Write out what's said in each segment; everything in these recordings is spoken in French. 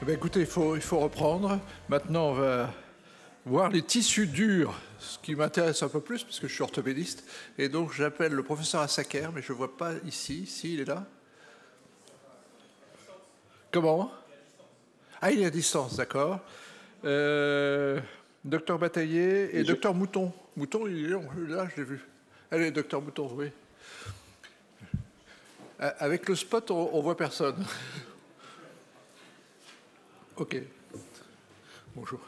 Eh bien, écoutez, il faut reprendre. Maintenant, on va voir les tissus durs, ce qui m'intéresse un peu plus, parce que je suis orthopédiste. Et donc, j'appelle le professeur Assaker, mais je ne vois pas ici. Si, il est là. Comment? Ah, il est à distance, d'accord. Docteur Bataillé et docteur Mouton. Mouton, il est là, je l'ai vu. Allez, docteur Mouton, oui. Avec le spot, on voit personne. Ok. Bonjour.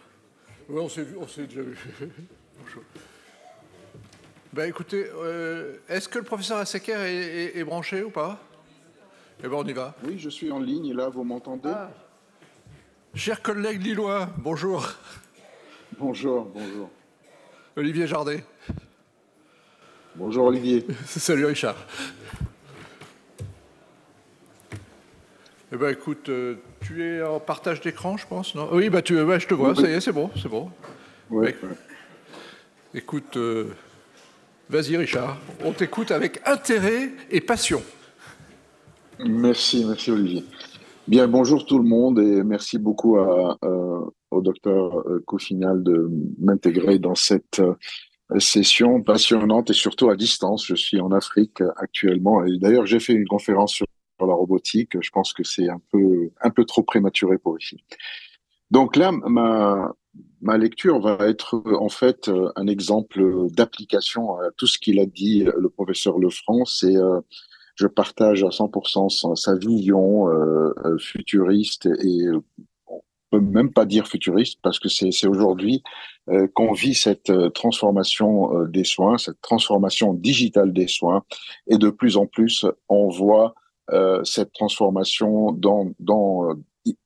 Oui, on s'est déjà vu. Bonjour. Ben écoutez, est-ce que le professeur Asseker est branché ou pas? Eh ben on y va. Oui, je suis en ligne, là, vous m'entendez? Chers collègues lillois, bonjour. Bonjour, bonjour. Olivier Jardet. Bonjour Olivier. Salut Richard. Eh ben écoute, tu es en partage d'écran, je pense, non? Oui, bah je te vois, Oui, ça y est, c'est bon, c'est bon. oui, Ben, oui. écoute, vas-y Richard, on t'écoute avec intérêt et passion. Merci, merci Olivier. Bien, bonjour tout le monde et merci beaucoup au docteur Couffinal de m'intégrer dans cette session passionnante et surtout à distance. Je suis en Afrique actuellement et d'ailleurs j'ai fait une conférence sur la robotique. Je pense que c'est un peu trop prématuré pour ici. Donc là, ma lecture va être en fait un exemple d'application à tout ce qu'il a dit le professeur Lefranc. Je partage à 100% sa vision futuriste et on peut même pas dire futuriste parce que c'est aujourd'hui qu'on vit cette transformation des soins, cette transformation digitale des soins et de plus en plus on voit cette transformation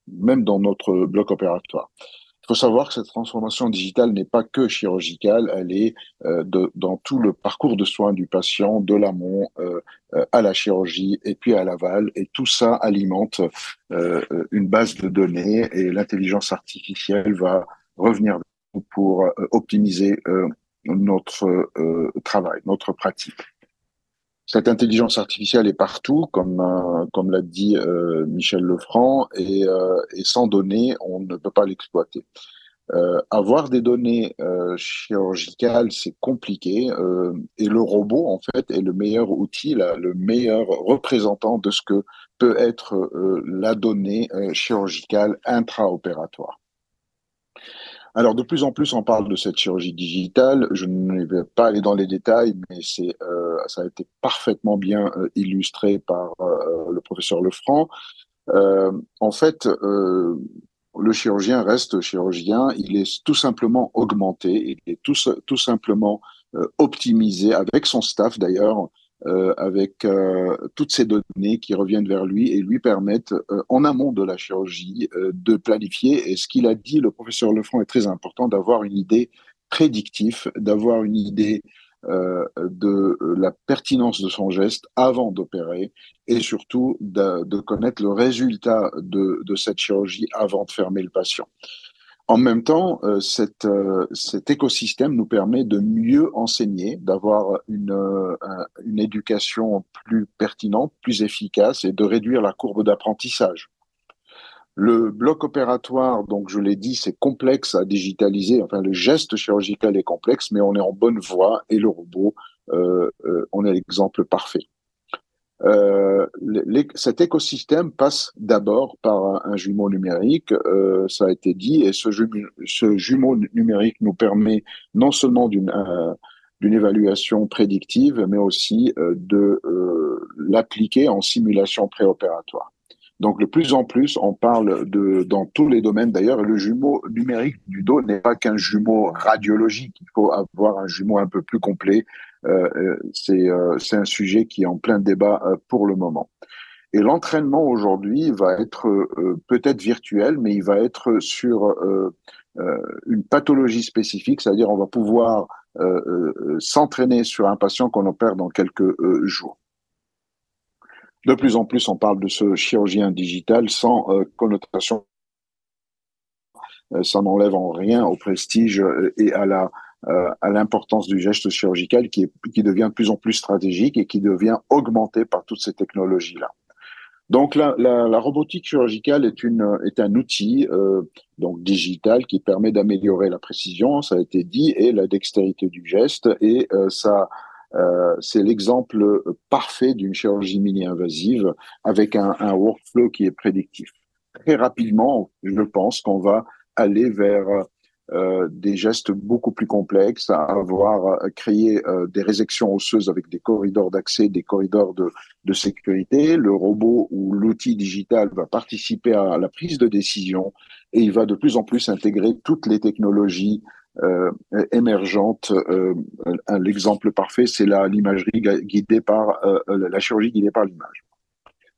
même dans notre bloc opératoire. Il faut savoir que cette transformation digitale n'est pas que chirurgicale, elle est dans tout le parcours de soins du patient, de l'amont à la chirurgie et puis à l'aval. Et tout ça alimente une base de données et l'intelligence artificielle va revenir pour optimiser notre travail, notre pratique. Cette intelligence artificielle est partout, comme l'a dit Michel Lefranc, et sans données, on ne peut pas l'exploiter. Avoir des données chirurgicales, c'est compliqué, et le robot, en fait, est le meilleur outil, le meilleur représentant de ce que peut être la donnée chirurgicale intraopératoire. Alors, de plus en plus, on parle de cette chirurgie digitale. Je ne vais pas aller dans les détails, mais ça a été parfaitement bien illustré par le professeur Lefranc. En fait, le chirurgien reste chirurgien. Il est tout simplement augmenté, il est tout simplement optimisé avec son staff d'ailleurs, avec toutes ces données qui reviennent vers lui et lui permettent, en amont de la chirurgie, de planifier. Et ce qu'il a dit, le professeur Lefranc, est très important, d'avoir une idée prédictive, d'avoir une idée de la pertinence de son geste avant d'opérer et surtout de connaître le résultat de cette chirurgie avant de fermer le patient. En même temps, cet écosystème nous permet de mieux enseigner, d'avoir une éducation plus pertinente, plus efficace et de réduire la courbe d'apprentissage. Le bloc opératoire, donc je l'ai dit, c'est complexe à digitaliser. Enfin, le geste chirurgical est complexe, mais on est en bonne voie et le robot, on est l'exemple parfait. Cet écosystème passe d'abord par un jumeau numérique, ça a été dit, et ce jumeau numérique nous permet non seulement d'une évaluation prédictive, mais aussi de l'appliquer en simulation préopératoire. Donc, de plus en plus, on parle dans tous les domaines. D'ailleurs, le jumeau numérique du dos n'est pas qu'un jumeau radiologique. Il faut avoir un jumeau un peu plus complet. C'est un sujet qui est en plein débat pour le moment. Et l'entraînement aujourd'hui va être peut-être virtuel, mais il va être sur une pathologie spécifique, c'est-à-dire on va pouvoir s'entraîner sur un patient qu'on opère dans quelques jours. De plus en plus, on parle de ce chirurgien digital sans connotation. Ça n'enlève en rien au prestige et à l'importance du geste chirurgical qui devient de plus en plus stratégique et qui devient augmenté par toutes ces technologies-là. Donc la robotique chirurgicale est un outil donc digital qui permet d'améliorer la précision, ça a été dit, et la dextérité du geste. Et c'est l'exemple parfait d'une chirurgie mini-invasive avec un workflow qui est prédictif. Très rapidement, je pense qu'on va aller vers des gestes beaucoup plus complexes, à avoir créé des résections osseuses avec des corridors d'accès, des corridors de sécurité. Le robot ou l'outil digital va participer à la prise de décision et il va de plus en plus intégrer toutes les technologies émergentes. L'exemple parfait, c'est l'imagerie guidée par la chirurgie guidée par l'image.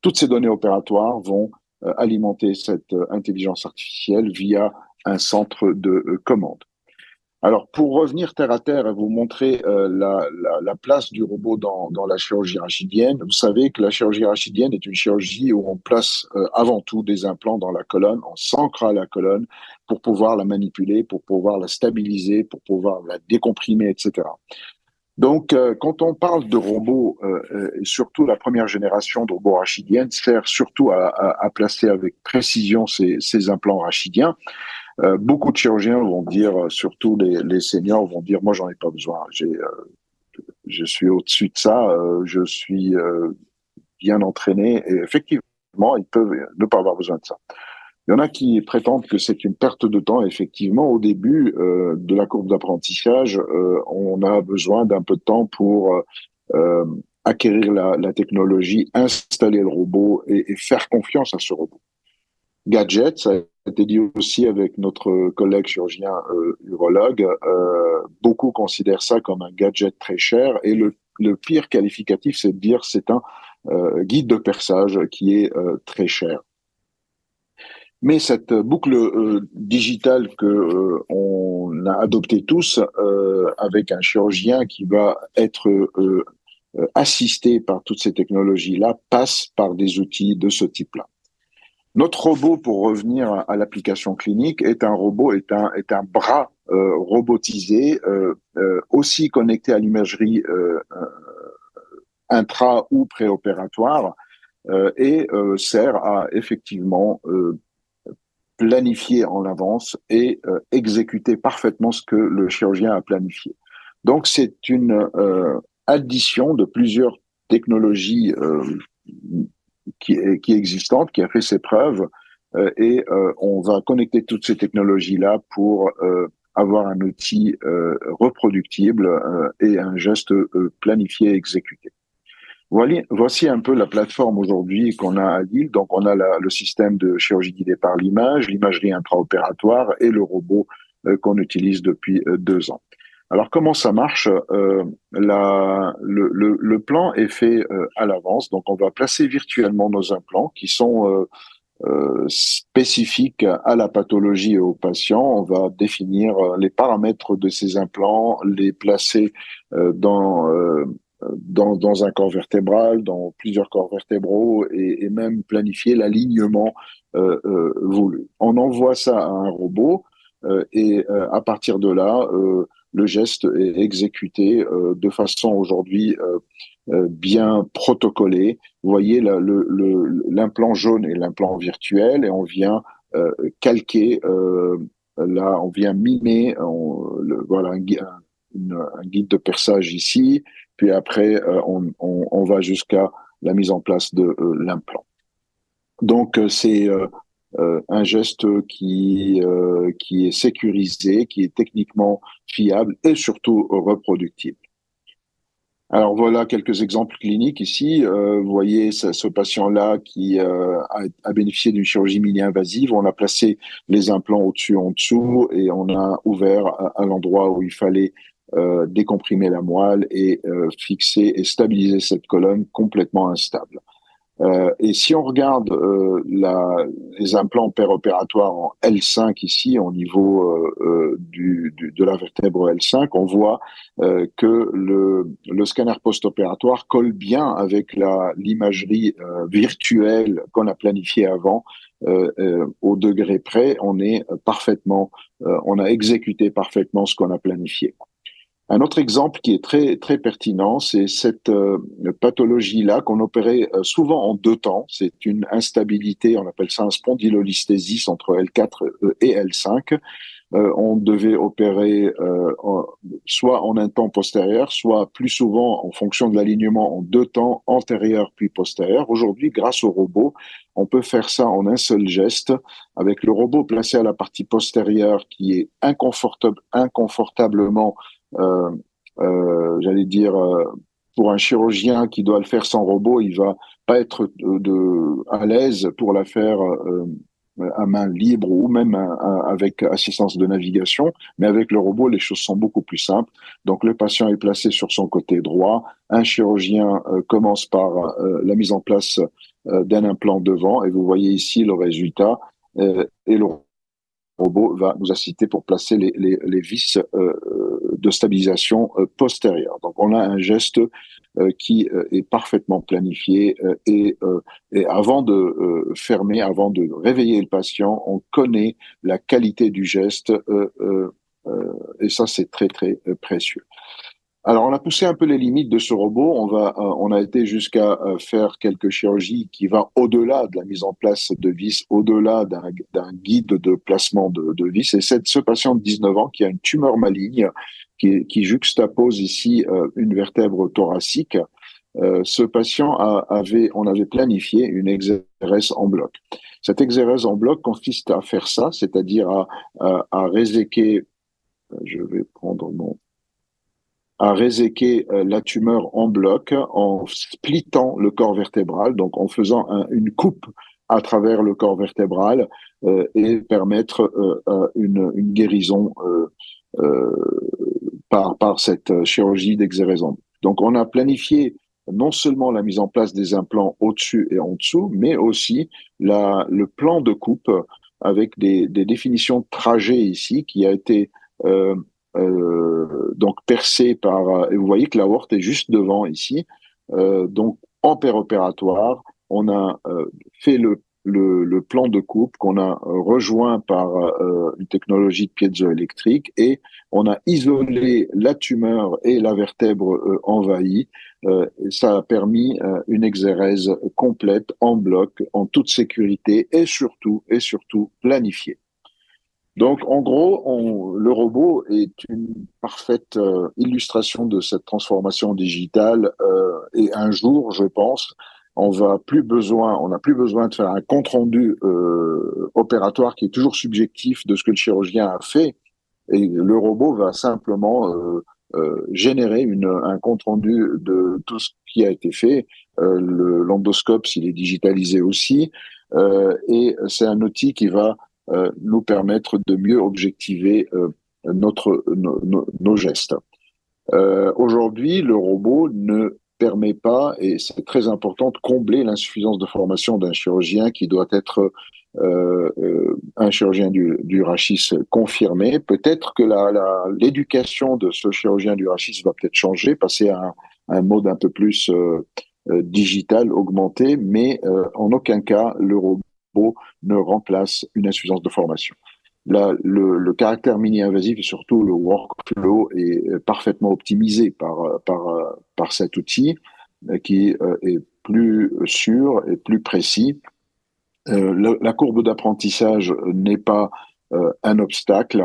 Toutes ces données opératoires vont alimenter cette intelligence artificielle via un centre de commande. Alors, pour revenir terre à terre et vous montrer la place du robot dans la chirurgie rachidienne, vous savez que la chirurgie rachidienne est une chirurgie où on place avant tout des implants dans la colonne, on s'ancre à la colonne pour pouvoir la manipuler, pour pouvoir la stabiliser, pour pouvoir la décomprimer, etc. Donc, quand on parle de robots, et surtout la première génération de robots rachidiennes, sert surtout à placer avec précision ces implants rachidiens. Beaucoup de chirurgiens vont dire, surtout les seniors, vont dire, moi, j'en ai pas besoin. Je suis au-dessus de ça. Je suis bien entraîné. Et effectivement, ils peuvent ne pas avoir besoin de ça. Il y en a qui prétendent que c'est une perte de temps. Effectivement, au début de la courbe d'apprentissage, on a besoin d'un peu de temps pour acquérir la technologie, installer le robot et faire confiance à ce robot. Gadget, ça a été dit aussi avec notre collègue chirurgien urologue, beaucoup considèrent ça comme un gadget très cher et le pire qualificatif, c'est de dire c'est un guide de perçage qui est très cher. Mais cette boucle digitale que on a adoptée tous avec un chirurgien qui va être assisté par toutes ces technologies-là passe par des outils de ce type-là. Notre robot, pour revenir à l'application clinique, est un bras robotisé, aussi connecté à l'imagerie intra ou préopératoire, et sert à effectivement planifier en avance et exécuter parfaitement ce que le chirurgien a planifié. Donc c'est une addition de plusieurs technologies qui est existante, qui a fait ses preuves, et on va connecter toutes ces technologies-là pour avoir un outil reproductible et un geste planifié et exécuté. Voici un peu la plateforme aujourd'hui qu'on a à Lille. Donc, on a le système de chirurgie guidée par l'image, l'imagerie intraopératoire et le robot qu'on utilise depuis 2 ans. Alors, comment ça marche le plan est fait à l'avance. Donc, on va placer virtuellement nos implants qui sont spécifiques à la pathologie et au patient. On va définir les paramètres de ces implants, les placer dans un corps vertébral, dans plusieurs corps vertébraux et même planifier l'alignement voulu. On envoie ça à un robot et à partir de là, le geste est exécuté de façon aujourd'hui bien protocolée. Vous voyez l'implant jaune et l'implant virtuel et on vient calquer, là on vient mimer, voilà un guide de perçage ici, puis après on va jusqu'à la mise en place de l'implant. Donc c'est un geste qui est sécurisé, qui est techniquement fiable et surtout reproductible. Alors voilà quelques exemples cliniques ici. Vous voyez ce patient-là qui a bénéficié d'une chirurgie mini-invasive. On a placé les implants au-dessus, en dessous, et on a ouvert à l'endroit où il fallait décomprimer la moelle et fixer et stabiliser cette colonne complètement instable. Et si on regarde les implants péropératoires en L5 ici, au niveau de la vertèbre L5, on voit que le scanner post-opératoire colle bien avec l'imagerie virtuelle qu'on a planifiée avant. Au degré près, on a exécuté parfaitement ce qu'on a planifié. Un autre exemple qui est très, très pertinent, c'est cette pathologie-là qu'on opérait souvent en deux temps. C'est une instabilité, on appelle ça un spondylolisthésis entre L4 et L5. On devait opérer soit en un temps postérieur, soit plus souvent en fonction de l'alignement en deux temps, antérieur puis postérieur. Aujourd'hui, grâce au robot, on peut faire ça en un seul geste, avec le robot placé à la partie postérieure qui est inconfortablement, euh, j'allais dire, pour un chirurgien qui doit le faire sans robot, il va pas être à l'aise pour la faire à main libre ou même avec assistance de navigation, mais avec le robot, les choses sont beaucoup plus simples. Donc le patient est placé sur son côté droit, un chirurgien commence par la mise en place d'un implant devant, et vous voyez ici le résultat, et le robot va nous assister pour placer les vis de stabilisation postérieure. Donc on a un geste qui est parfaitement planifié et avant de fermer, avant de réveiller le patient, on connaît la qualité du geste et ça c'est très très précieux. Alors, on a poussé un peu les limites de ce robot. On a été jusqu'à faire quelques chirurgies qui va au-delà de la mise en place de vis, au-delà d'un guide de placement de vis. Et c'est ce patient de 19 ans qui a une tumeur maligne qui juxtapose ici une vertèbre thoracique. Ce patient on avait planifié une exérèse en bloc. Cette exérèse en bloc consiste à faire ça, c'est-à-dire à réséquer, je vais prendre mon à réséquer la tumeur en bloc en splittant le corps vertébral, donc en faisant une coupe à travers le corps vertébral et permettre une guérison euh, par cette chirurgie d'exéréson. Donc on a planifié non seulement la mise en place des implants au-dessus et en dessous, mais aussi le plan de coupe avec des définitions de trajet ici qui a été donc percé par, et vous voyez que l'aorte est juste devant ici, donc en péropératoire, on a fait le plan de coupe qu'on a rejoint par une technologie de piezoélectrique et on a isolé la tumeur et la vertèbre envahie. Ça a permis une exérèse complète en bloc, en toute sécurité et surtout planifiée. Donc, en gros, le robot est une parfaite illustration de cette transformation digitale. Et un jour, je pense, on n'a plus besoin de faire un compte rendu opératoire qui est toujours subjectif de ce que le chirurgien a fait. Et le robot va simplement générer un compte rendu de tout ce qui a été fait. L'endoscope, s'il est digitalisé aussi. Et c'est un outil qui va nous permettre de mieux objectiver nos gestes. Aujourd'hui, le robot ne permet pas, et c'est très important, de combler l'insuffisance de formation d'un chirurgien qui doit être un chirurgien du rachis confirmé. Peut-être que l'éducation de ce chirurgien du rachis va peut-être changer, passer à un mode un peu plus digital, augmenté, mais en aucun cas le robot ne remplace une insuffisance de formation. Là, le caractère mini-invasif et surtout le workflow est parfaitement optimisé par cet outil qui est plus sûr et plus précis. La courbe d'apprentissage n'est pas un obstacle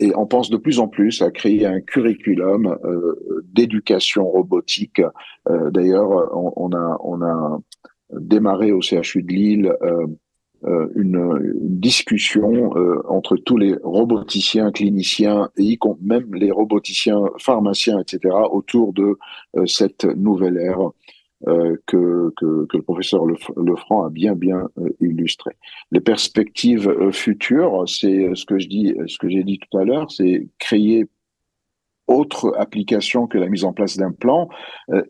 et on pense de plus en plus à créer un curriculum d'éducation robotique. D'ailleurs, on a démarré au CHU de Lille une discussion entre tous les roboticiens, cliniciens et même les roboticiens, pharmaciens, etc., autour de cette nouvelle ère que le professeur Lefranc a bien illustré. Les perspectives futures, c'est ce que j'ai dit tout à l'heure, c'est créer autre application que la mise en place d'un plan,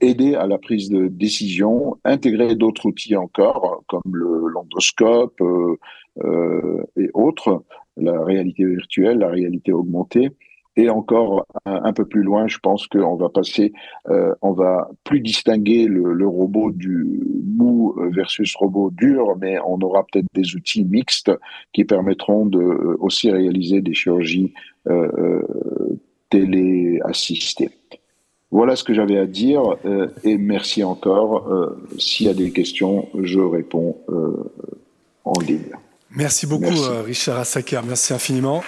aider à la prise de décision, intégrer d'autres outils encore, comme l'endoscope et autres, la réalité virtuelle, la réalité augmentée. Et encore un peu plus loin, je pense qu'on va on va plus distinguer le robot du mou versus robot dur, mais on aura peut-être des outils mixtes qui permettront de aussi réaliser des chirurgies téléassisté. Voilà ce que j'avais à dire et merci encore. S'il y a des questions, je réponds en ligne. Merci beaucoup, Merci. Richard Hassaker. Merci infiniment.